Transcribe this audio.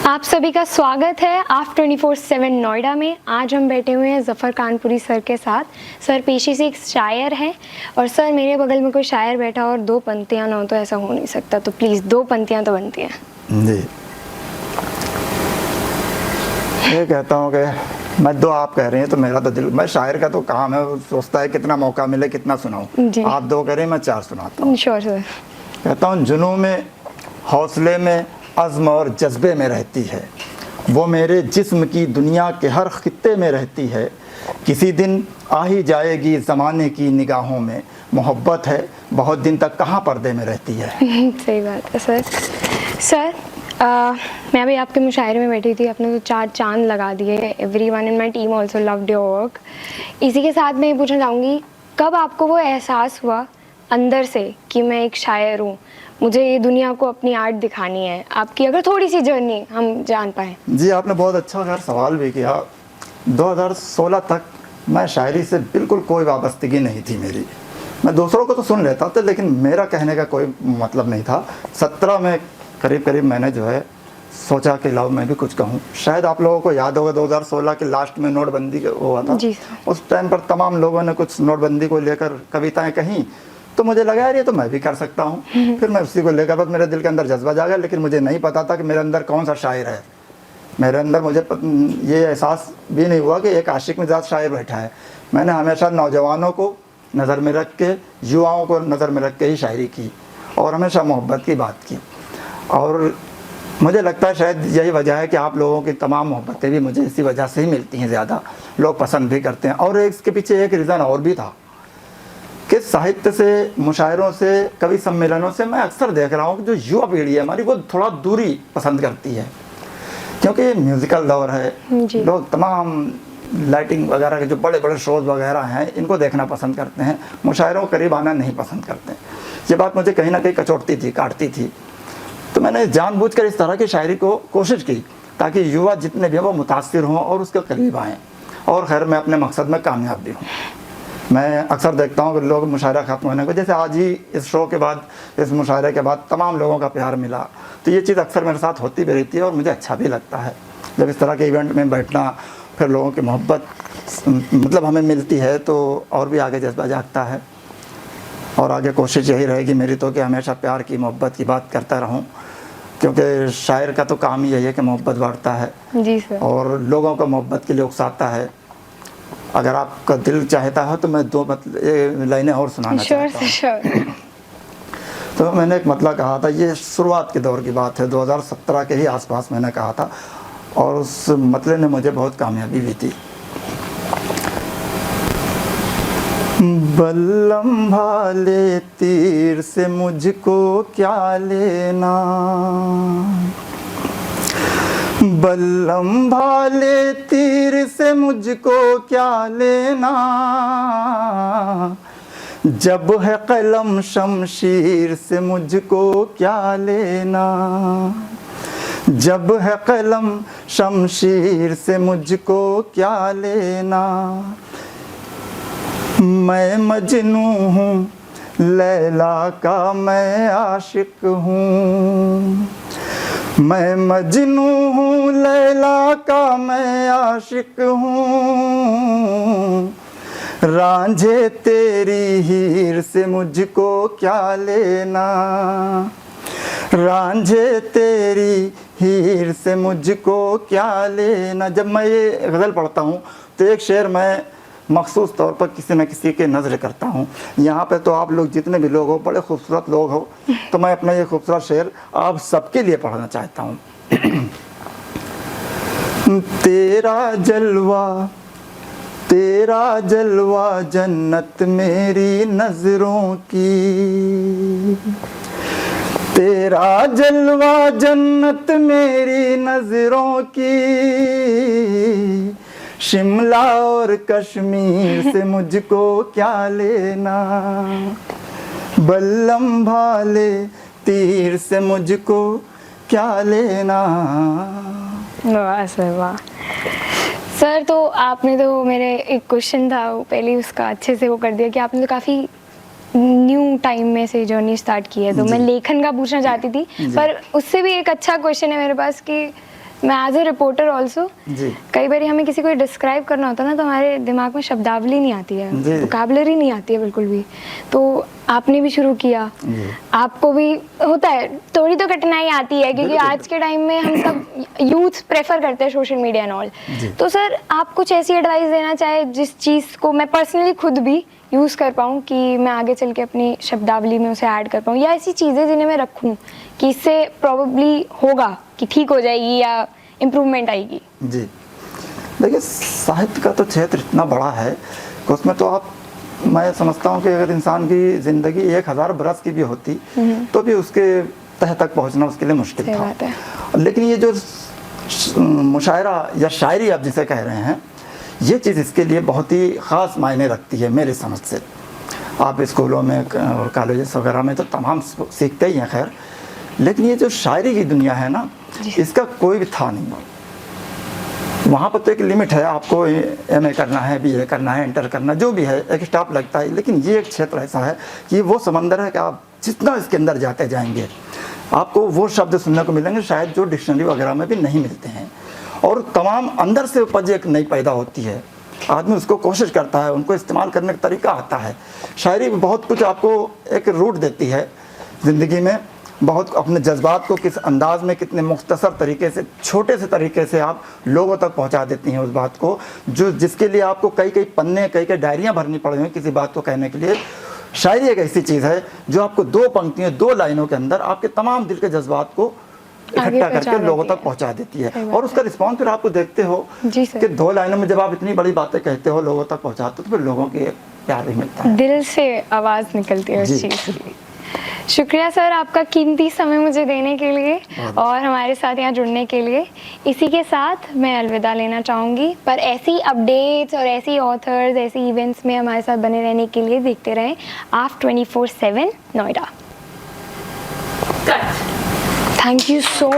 आप सभी का स्वागत है आप 24/7 नोएडा में। आज हम बैठे हुए हैं ज़फ़र कानपुरी सर के साथ। सर पेशे से एक शायर हैं और सर मेरे बगल में कोई शायर बैठा और दो पंक्तियाँ ना हो तो ऐसा हो नहीं सकता, तो प्लीज़ दो पंक्तियाँ तो बनती हैं। जी, ये कहता हूँ कि मैं दो आप कह रहे हैं तो मेरा तो दिल, मैं शायर का तो काम है, वो सोचता है कितना मौका मिले कितना सुनाऊँ। आप दो कह रहे हैं, मैं चार सुनाता हूँ। Sure sir. कहता हूँ, जुनूं में, हौसले में, अज़्म और जज्बे में रहती है, वो मेरे जिस्म की दुनिया के हर खित्ते में रहती है। किसी दिन आ ही जाएगी ज़माने की निगाहों में, मोहब्बत है बहुत दिन तक कहाँ पर्दे में रहती है। सही बात है सर। सर मैं अभी आपके मुशायरे में बैठी थी, आपने तो चार चांद लगा दिए। Everyone in my team also loved your work. इसी के साथ मैं ये पूछना चाहूँगी, कब आपको वो एहसास हुआ अंदर से कि मैं एक शायर हूँ, मुझे ये दुनिया को अपनी आर्ट दिखानी है? आपकी अगर थोड़ी सी जर्नी हम जान पाए। जी, आपने बहुत अच्छा खैर सवाल भी किया। 2016 तक मैं शायरी से बिल्कुल कोई वाबस्तगी नहीं थी मेरी। मैं दूसरों को तो सुन लेता था लेकिन मेरा कहने का कोई मतलब नहीं था। 17 में करीब मैंने जो है सोचा कि लाओ मैं भी कुछ कहूँ। शायद आप लोगों को याद होगा 2016 के लास्ट में नोटबंदी हुआ था। उस टाइम पर तमाम लोगों ने कुछ नोटबंदी को लेकर कविताएं कहीं, तो मुझे लगा यार ये तो मैं भी कर सकता हूँ। फिर मैं उसी को लेकर बस मेरे दिल के अंदर जज्बा जागा, लेकिन मुझे नहीं पता था कि मेरे अंदर कौन सा शायर है। मेरे अंदर मुझे ये एहसास भी नहीं हुआ कि एक आशिक मिजाज शायर बैठा है। मैंने हमेशा नौजवानों को नज़र में रख के, युवाओं को नज़र में रख के ही शायरी की और हमेशा मोहब्बत की बात की। और मुझे लगता है शायद यही वजह है कि आप लोगों की तमाम मोहब्बतें भी मुझे इसी वजह से ही मिलती हैं, ज़्यादा लोग पसंद भी करते हैं। और इसके पीछे एक रीज़न और भी था कि साहित्य से, मुशायरों से, कवि सम्मेलनों से मैं अक्सर देख रहा हूँ कि जो युवा पीढ़ी है हमारी वो थोड़ा दूरी पसंद करती है, क्योंकि म्यूज़िकल दौर है। लोग तमाम लाइटिंग वगैरह के जो बड़े बड़े शोज़ वगैरह हैं इनको देखना पसंद करते हैं, मुशायरों के करीब आना नहीं पसंद करते। ये बात मुझे कहीं ना कहीं कचोटती थी, काटती थी। तो मैंने जानबूझकर इस तरह की शायरी को कोशिश की ताकि युवा जितने भी हैं वो मुतासिर हों और उसके करीब आएँ। और खैर मैं अपने मकसद में कामयाब भी हूँ। मैं अक्सर देखता हूँ कि लोग मुशायरा ख़त्म होने को, जैसे आज ही इस शो के बाद, इस मुशायरे के बाद तमाम लोगों का प्यार मिला, तो ये चीज़ अक्सर मेरे साथ होती भी रहती है और मुझे अच्छा भी लगता है जब इस तरह के इवेंट में बैठना, फिर लोगों की मोहब्बत मतलब हमें मिलती है तो और भी आगे जज्बा जागता है। और आगे कोशिश यही रहेगी मेरी तो कि हमेशा प्यार की, मोहब्बत की बात करता रहूँ, क्योंकि शायर का तो काम ही यही है कि मोहब्बत बांटता है। जी सर। और लोगों को मोहब्बत के लिए उकसाता है। अगर आपका दिल चाहता है तो मैं दो लाइनें और सुनाना चाहता हूँ। तो मैंने एक मतला कहा था, ये शुरुआत के दौर की बात है, 2017 के ही आसपास मैंने कहा था और उस मतले ने मुझे बहुत कामयाबी भी थी। बल्लम भाले तीर से मुझको क्या लेना, बल्लम भाले तीर से मुझको क्या लेना, जब है कलम शमशीर से मुझको क्या लेना, जब है कलम शमशीर से मुझको क्या लेना। मैं मजनू हूँ लैला का मैं आशिक हूँ, मैं मजनू हूँ लैला का मैं आशिक हूँ, रांझे तेरी हीर से मुझको क्या लेना, रांझे तेरी हीर से मुझको क्या लेना। जब मैं ये गज़ल पढ़ता हूँ तो एक शेर मैं मखसूस तौर पर किसी न किसी के नज़र करता हूँ। यहाँ पे तो आप लोग जितने भी लोग हो, बड़े खूबसूरत लोग हो, तो मैं अपना ये खूबसूरत शेर आप सबके लिए पढ़ना चाहता हूँ। तेरा जलवा जन्नत मेरी नज़रों की, तेरा जलवा जन्नत मेरी नज़रों की, शिमला और कश्मीर से मुझको क्या लेना, बल्लम भाले तीर से मुझको क्या लेना। वाह सर वाह। सर तो आपने तो, मेरे एक क्वेश्चन था वो पहले उसका अच्छे से वो कर दिया कि आपने तो काफ़ी न्यू टाइम में से जर्नी स्टार्ट की है, तो मैं लेखन का पूछना चाहती थी, पर उससे भी एक अच्छा क्वेश्चन है मेरे पास कि मैं एज ए रिपोर्टर ऑल्सो जी कई बार हमें किसी को डिस्क्राइब करना होता है ना, तो हमारे दिमाग में शब्दावली नहीं आती है, जी। वोकैबुलरी नहीं आती है बिल्कुल भी। तो आपने भी शुरू किया, जी। आपको भी होता है, थोड़ी तो कठिनाई आती है क्योंकि बिल्कुल। आज के टाइम में हम सब यूथ प्रेफर करते हैं सोशल मीडिया एंड ऑल। जी। तो सर आप कुछ ऐसी एडवाइस देना चाहे जिस चीज़ को मैं पर्सनली खुद भी यूज़ कर पाऊँ कि मैं आगे चल के अपनी शब्दावली में उसे ऐड कर पाऊँ, या ऐसी चीज़ें जिन्हें मैं रखूँ कि इससे प्रॉबेबली होगा कि ठीक हो जाएगी या इम्प्रूवमेंट आएगी। जी, देखिए साहित्य का तो क्षेत्र इतना बड़ा है कि उसमें तो आप, मैं समझता हूँ कि अगर इंसान की ज़िंदगी 1000 बरस की भी होती तो भी उसके तह तक पहुँचना उसके लिए मुश्किल सही था। बात है। लेकिन ये जो मुशायरा या शायरी आप जिसे कह रहे हैं, ये चीज़ इसके लिए बहुत ही ख़ास मायने रखती है मेरी समझ से। आप स्कूलों में और कॉलेजेस वगैरह में तो तमाम सीखते ही हैं खैर, लेकिन ये जो शायरी की दुनिया है ना, इसका कोई भी था नहीं। वहाँ पर तो एक लिमिट है, आपको एमए करना है, बीए करना है, इंटर करना, जो भी है एक स्टॉप लगता है। लेकिन ये एक क्षेत्र ऐसा है कि वो समंदर है कि आप जितना इसके अंदर जाते जाएंगे आपको वो शब्द सुनने को मिलेंगे शायद जो डिक्शनरी वगैरह में भी नहीं मिलते हैं, और तमाम अंदर से उपज एक नई पैदा होती है। आदमी उसको कोशिश करता है, उनको इस्तेमाल करने का तरीका आता है। शायरी बहुत कुछ आपको एक रूट देती है ज़िंदगी में, बहुत अपने जज्बात को किस अंदाज में कितने मुख्तसर तरीके से, छोटे से तरीके से आप लोगों तक पहुंचा देती हैं उस बात को, जो जिसके लिए आपको कई कई पन्ने, कई कई डायरियाँ भरनी पड़ रही हैं किसी बात को कहने के लिए। शायरी एक ऐसी चीज़ है जो आपको 2 पंक्तियों, 2 लाइनों के अंदर आपके तमाम दिल के जज्बात को इकट्ठा करके लोगों तक पहुंचा देती है, और उसका रिस्पॉन्स फिर आपको देखते हो कि 2 लाइनों में जब आप इतनी बड़ी बातें कहते हो, लोगों तक पहुंचाते हो, तो फिर लोगों की एक प्यार भी मिलता है, दिल से आवाज़ निकलती है उस चीज़ की। शुक्रिया सर आपका कीमती समय मुझे देने के लिए और हमारे साथ यहाँ जुड़ने के लिए। इसी के साथ मैं अलविदा लेना चाहूँगी, पर ऐसी अपडेट्स और ऐसी ऑथर्स, ऐसी इवेंट्स में हमारे साथ बने रहने के लिए देखते रहें AFT 24/7 Noida. Thank you so